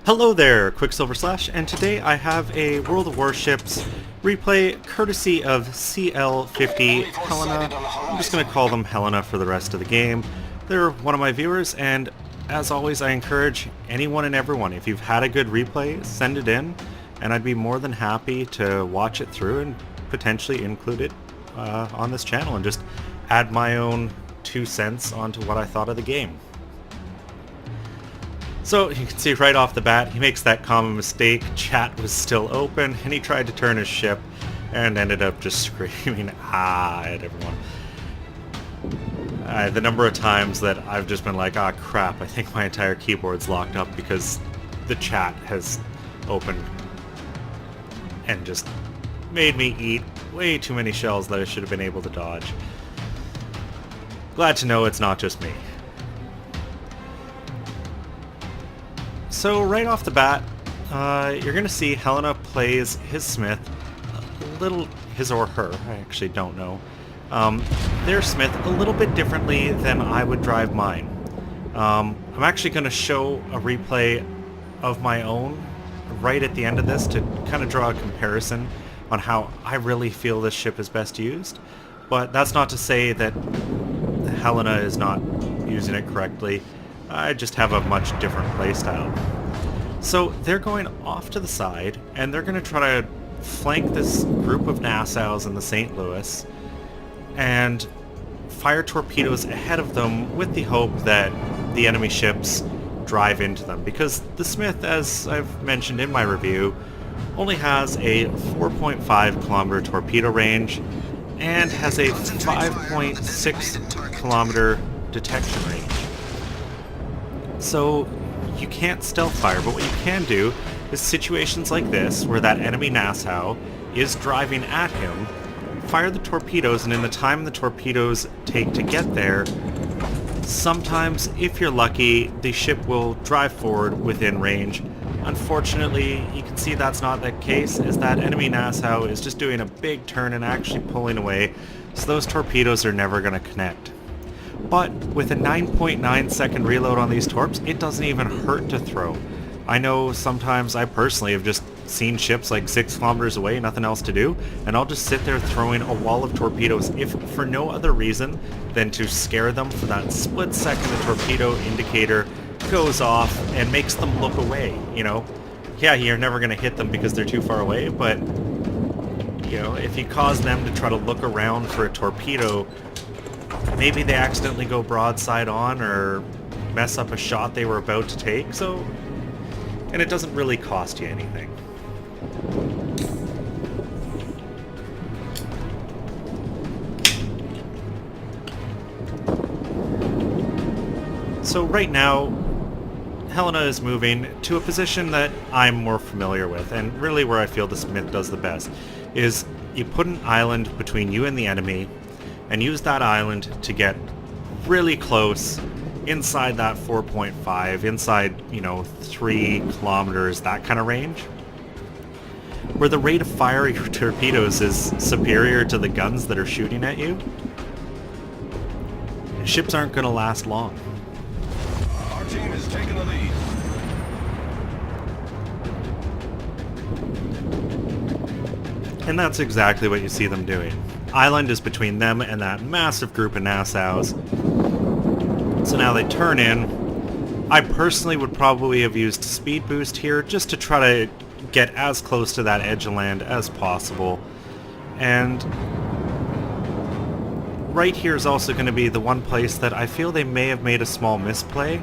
Hello there, Quicksilver Slash, and today I have a World of Warships replay courtesy of CL50 Helena. I'm just going to call them Helena for the rest of the game. They're one of my viewers, and as always I encourage anyone and everyone, if you've had a good replay, send it in, and I'd be more than happy to watch it through and potentially include it on this channel and just add my own 2 cents onto what I thought of the game. So you can see right off the bat, he makes that common mistake. Chat was still open, and he tried to turn his ship and ended up just screaming "ah" at everyone. The number of times that I've just been like, ah crap, I think my entire keyboard's locked up because the chat has opened and just made me eat way too many shells that I should have been able to dodge. Glad to know it's not just me. So right off the bat, you're going to see Helena plays his Smith his or her, I actually don't know, their Smith a little bit differently than I would drive mine. I'm actually going to show a replay of my own right at the end of this to kind of draw a comparison on how I really feel this ship is best used, but that's not to say that Helena is not using it correctly. I just have a much different playstyle. So they're going off to the side, and they're going to try to flank this group of Nassaus in the St. Louis and fire torpedoes ahead of them with the hope that the enemy ships drive into them. Because the Smith, as I've mentioned in my review, only has a 4.5 kilometer torpedo range and has a 5.6 kilometer detection range. So you can't stealth fire, but what you can do is situations like this, where that enemy Nassau is driving at him, fire the torpedoes, and in the time the torpedoes take to get there, sometimes, if you're lucky, the ship will drive forward within range. Unfortunately, you can see that's not the case, as that enemy Nassau is just doing a big turn and actually pulling away, so those torpedoes are never going to connect. But with a 9.9 second reload on these torps, it doesn't even hurt to throw. I know sometimes I personally have just seen ships like 6 kilometers away, nothing else to do, and I'll just sit there throwing a wall of torpedoes, if for no other reason than to scare them for that split second the torpedo indicator goes off and makes them look away, you know? Yeah, you're never going to hit them because they're too far away, but, you know, if you cause them to try to look around for a torpedo, maybe they accidentally go broadside on or mess up a shot they were about to take, so... And it doesn't really cost you anything. So right now, Helena is moving to a position that I'm more familiar with, and really where I feel the Smith does the best, is you put an island between you and the enemy, and use that island to get really close inside that 4.5, inside, you know, 3 kilometers, that kind of range, where the rate of fire of your torpedoes is superior to the guns that are shooting at you. Ships aren't going to last long. Our team is taking the lead. And that's exactly what you see them doing. Island is between them and that massive group of Nassaus. So now they turn in. I personally would probably have used speed boost here just to try to get as close to that edge of land as possible. And right here is also going to be the one place that I feel they may have made a small misplay.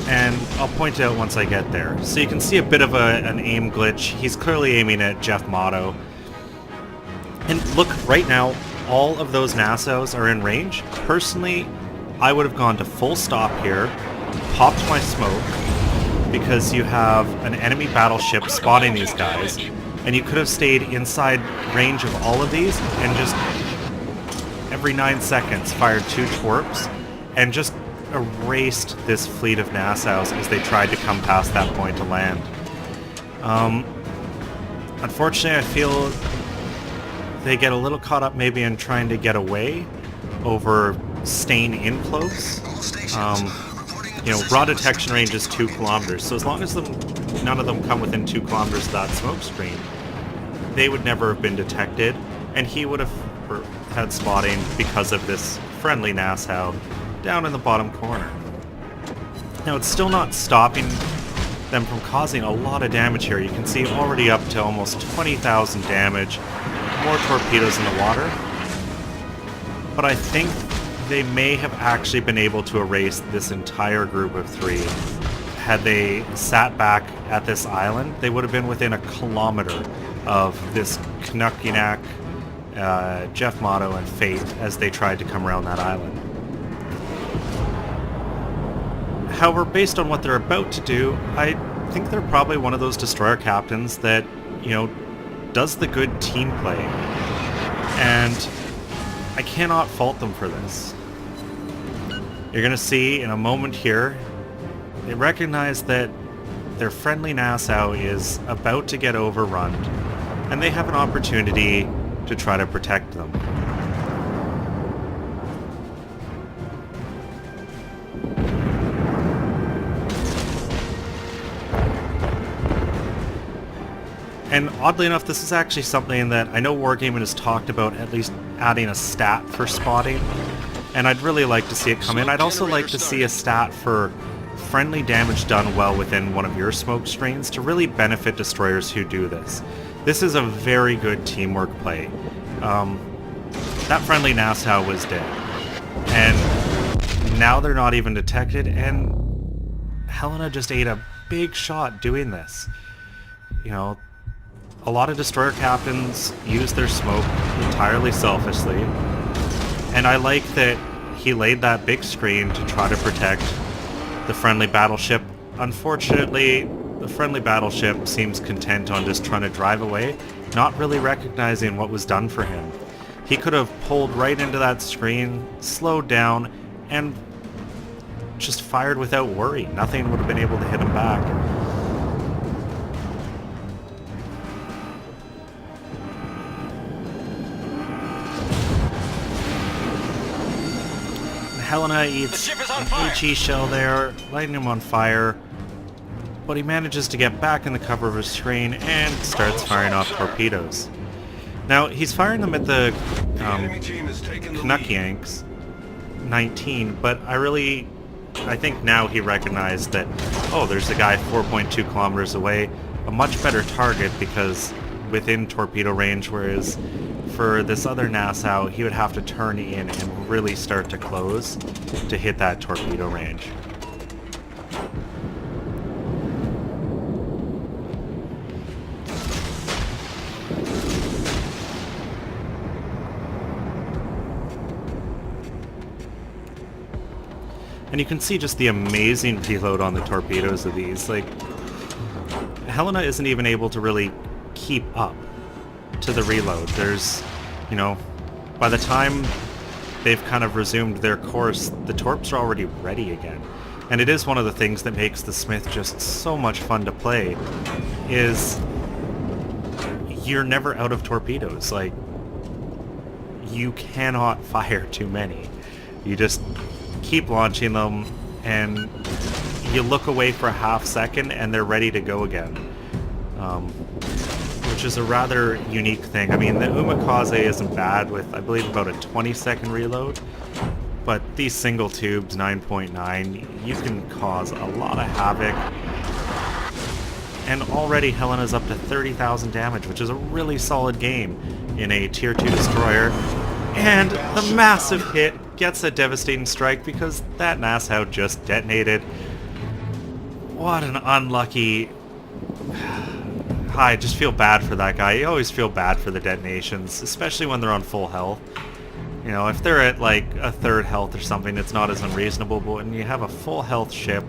And I'll point it out once I get there. So you can see a bit of an aim glitch. He's clearly aiming at Jeff Motto. And look, right now, all of those Nassaus are in range. Personally, I would have gone to full stop here, popped my smoke, because you have an enemy battleship spotting these guys, and you could have stayed inside range of all of these and just every 9 seconds fired 2 torps and just erased this fleet of Nassaus as they tried to come past that point to land. Unfortunately, I feel they get a little caught up maybe in trying to get away over staying in close. you know, raw detection range is 2 kilometers, so as long as none of them come within 2 kilometers of that smoke screen, they would never have been detected, and he would have had spotting because of this friendly Nassau down in the bottom corner. Now, it's still not stopping them from causing a lot of damage here. You can see already up to almost 20,000 damage, more torpedoes in the water. But I think they may have actually been able to erase this entire group of 3. Had they sat back at this island, they would have been within a kilometer of this Knukyanak, Jeff Motto, and Fate as they tried to come around that island. However, based on what they're about to do, I think they're probably one of those destroyer captains that, you know, does the good team play. And I cannot fault them for this. You're going to see in a moment here, they recognize that their friendly Nassau is about to get overrun, and they have an opportunity to try to protect them. And oddly enough, this is actually something that I know Wargaming has talked about, at least adding a stat for spotting, and I'd really like to see it come in. I'd also like to see a stat for friendly damage done well within one of your smoke screens to really benefit destroyers who do this. This is a very good teamwork play. That friendly Nassau was dead, and now they're not even detected, and Helena just ate a big shot doing this. You know, a lot of destroyer captains use their smoke entirely selfishly, and I like that he laid that big screen to try to protect the friendly battleship. Unfortunately, the friendly battleship seems content on just trying to drive away, not really recognizing what was done for him. He could have pulled right into that screen, slowed down, and just fired without worry. Nothing would have been able to hit him back. Helena eats an HE shell there, lighting him on fire, but he manages to get back in the cover of his screen and starts firing off torpedoes. Now, he's firing them at the Knukyanks 19, but I think now he recognized that, oh, there's a guy 4.2 kilometers away, a much better target because within torpedo range, whereas for this other Nassau, he would have to turn in and really start to close to hit that torpedo range. And you can see just the amazing reload on the torpedoes of these. Like, Helena isn't even able to really keep up to the reload. There's, you know, by the time they've kind of resumed their course, the torps are already ready again. And it is one of the things that makes the Smith just so much fun to play, is you're never out of torpedoes. Like, you cannot fire too many. You just keep launching them, and you look away for a half second and they're ready to go again. Which is a rather unique thing. I mean, the Umikaze isn't bad with, I believe, about a 20-second reload, but these single tubes, 9.9, you can cause a lot of havoc. And already Helena's up to 30,000 damage, which is a really solid game in a Tier 2 destroyer. And the massive hit gets a devastating strike because that Nassau just detonated. What an unlucky... I just feel bad for that guy. You always feel bad for the detonations, especially when they're on full health. You know, if they're at like a third health or something, it's not as unreasonable, but when you have a full health ship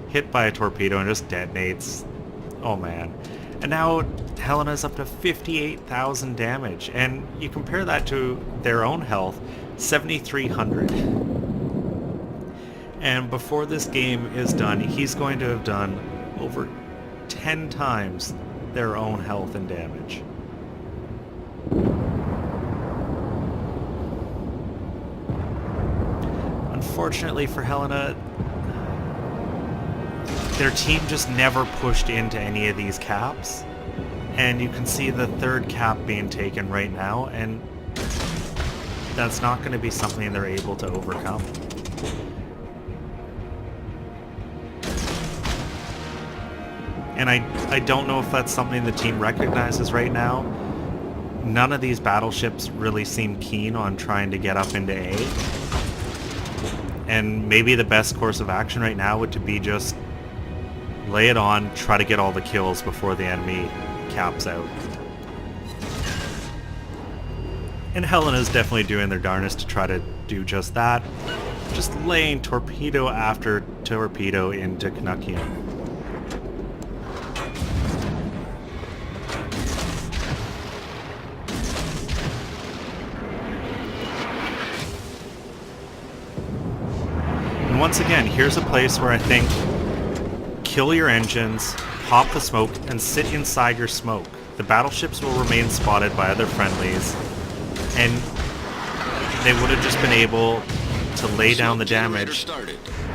hit by a torpedo and just detonates, oh man. And now Helena's up to 58,000 damage, and you compare that to their own health, 7,300. And before this game is done, he's going to have done over 10 times their own health and damage. Unfortunately for Helena, their team just never pushed into any of these caps. And you can see the third cap being taken right now, and that's not going to be something they're able to overcome. And I don't know if that's something the team recognizes right now. None of these battleships really seem keen on trying to get up into A. And maybe the best course of action right now would to be just lay it on, try to get all the kills before the enemy caps out. And Helena's definitely doing their darnest to try to do just that. Just laying torpedo after torpedo into Canuckian. And once again, here's a place where I think kill your engines, pop the smoke, and sit inside your smoke. The battleships will remain spotted by other friendlies, and they would have just been able to lay down the damage.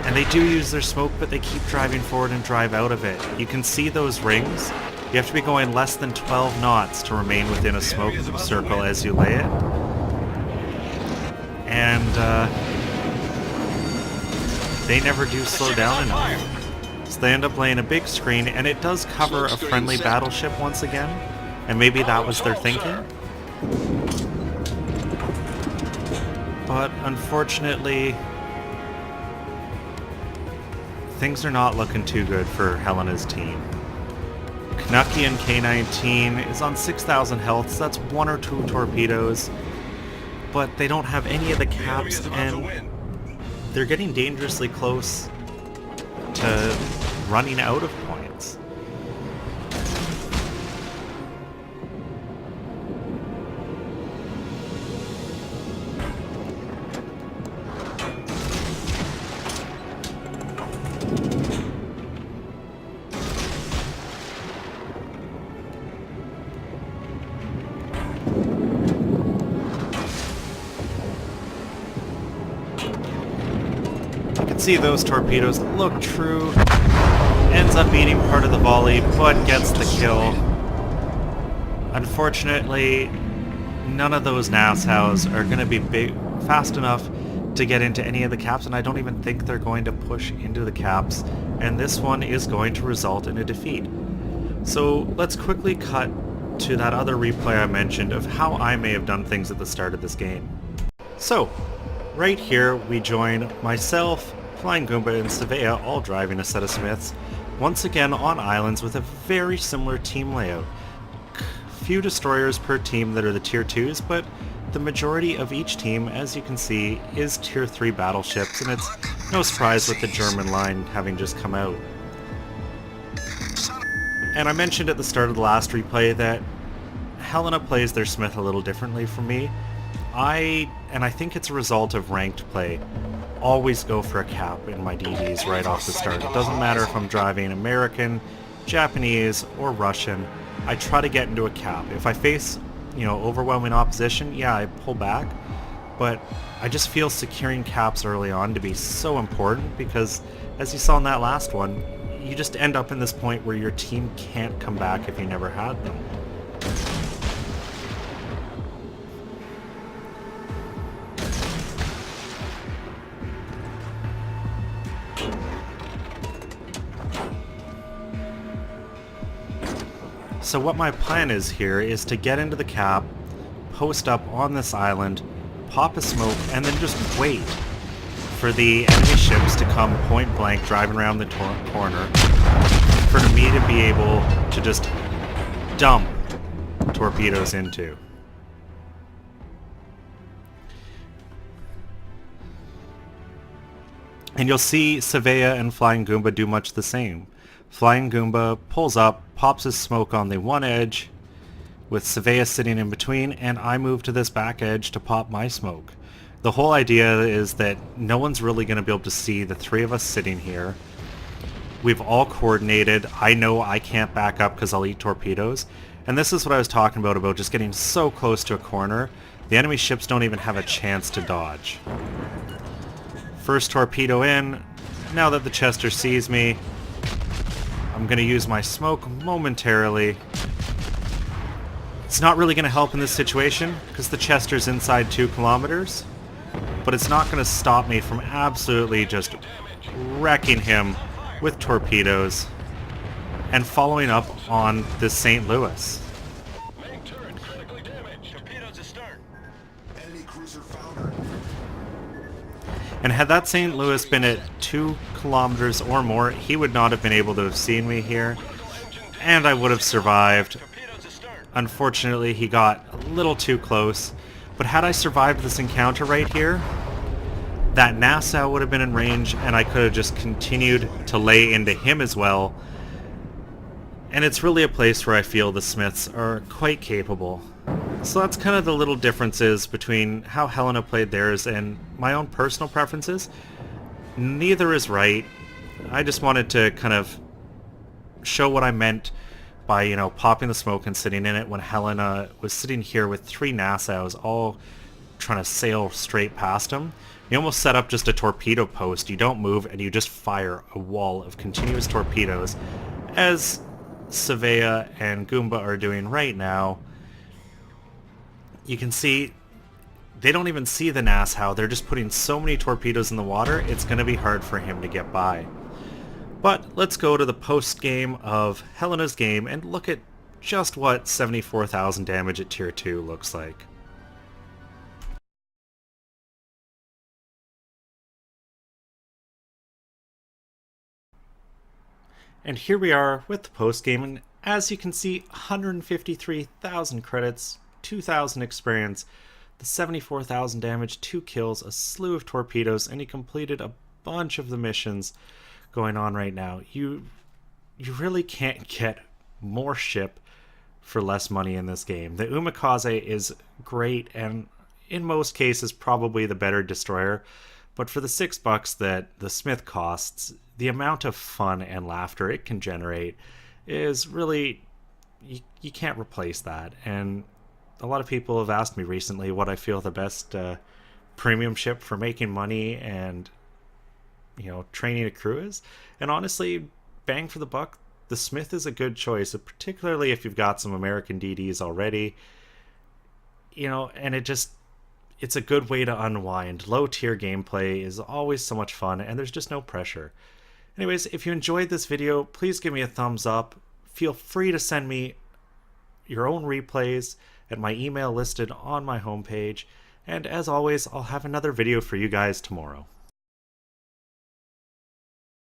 And they do use their smoke, but they keep driving forward and drive out of it. You can see those rings. You have to be going less than 12 knots to remain within a smoke circle as you lay it. And they never do slow down enough. So they end up laying a big screen, and it does cover a friendly battleship once again. And maybe that was their thinking. But unfortunately, things are not looking too good for Helena's team. Canuckian K-19 is on 6,000 health, so that's 1 or 2 torpedoes. But they don't have any of the caps, and they're getting dangerously close to running out of points. See those torpedoes that look true, ends up beating part of the volley, but gets the kill. Unfortunately, none of those Nassaus are going to be fast enough to get into any of the caps, and I don't even think they're going to push into the caps, and this one is going to result in a defeat. So let's quickly cut to that other replay I mentioned of how I may have done things at the start of this game. So, right here we join myself, Flying Goomba, and Savea all driving a set of Smiths, once again on islands with a very similar team layout. Few destroyers per team that are the tier 2s, but the majority of each team, as you can see, is tier 3 battleships, and it's no surprise with the German line having just come out. And I mentioned at the start of the last replay that Helena plays their Smith a little differently from me. I think it's a result of ranked play. Always go for a cap in my DBs right off the start. It doesn't matter if I'm driving American, Japanese, or Russian. I try to get into a cap. If I face, overwhelming opposition, yeah, I pull back. But I just feel securing caps early on to be so important because, as you saw in that last one, you just end up in this point where your team can't come back if you never had them. So what my plan is here is to get into the cap, post up on this island, pop a smoke, and then just wait for the enemy ships to come point blank driving around the corner for me to be able to just dump torpedoes into. And you'll see Savea and Flying Goomba do much the same. Flying Goomba pulls up, pops his smoke on the one edge, with Savea sitting in between, and I move to this back edge to pop my smoke. The whole idea is that no one's really going to be able to see the three of us sitting here. We've all coordinated. I know I can't back up because I'll eat torpedoes. And this is what I was talking about just getting so close to a corner. The enemy ships don't even have a chance to dodge. First torpedo in. Now that the Chester sees me, I'm going to use my smoke momentarily. It's not really going to help in this situation because the Chester's inside 2 kilometers, but it's not going to stop me from absolutely just wrecking him with torpedoes and following up on this St. Louis. Main turret critically damaged. Torpedoes astern. Enemy cruiser foundered. And had that St. Louis been at 2 kilometers or more, he would not have been able to have seen me here, and I would have survived. Torpedoes astern. Unfortunately, he got a little too close, but had I survived this encounter right here, that Nassau would have been in range, and I could have just continued to lay into him as well. And it's really a place where I feel the Smiths are quite capable. So that's kind of the little differences between how Helena played theirs and my own personal preferences. Neither is right. I just wanted to kind of show what I meant by, you know, popping the smoke and sitting in it when Helena was sitting here with 3 Nassaus all trying to sail straight past him. You almost set up just a torpedo post. You don't move and you just fire a wall of continuous torpedoes, as Savea and Goomba are doing right now. You can see they don't even see the Nassau. They're just putting so many torpedoes in the water, it's going to be hard for him to get by. But let's go to the post-game of Helena's game and look at just what 74,000 damage at Tier 2 looks like. And here we are with the post-game, and as you can see, 153,000 credits, 2,000 experience, the 74,000 damage, 2 kills, a slew of torpedoes, and he completed a bunch of the missions going on right now. You really can't get more ship for less money in this game. The Umikaze is great, and in most cases probably the better destroyer, but for the $6 that the Smith costs, the amount of fun and laughter it can generate is really, you can't replace that. And a lot of people have asked me recently what I feel the best premium ship for making money and, you know, training a crew is. And honestly, bang for the buck, the Smith is a good choice, particularly if you've got some American DDs already. You know, and it's a good way to unwind. Low tier gameplay is always so much fun, and there's just no pressure. Anyways, if you enjoyed this video, please give me a thumbs up. Feel free to send me your own replays at my email listed on my homepage. And as always, I'll have another video for you guys tomorrow.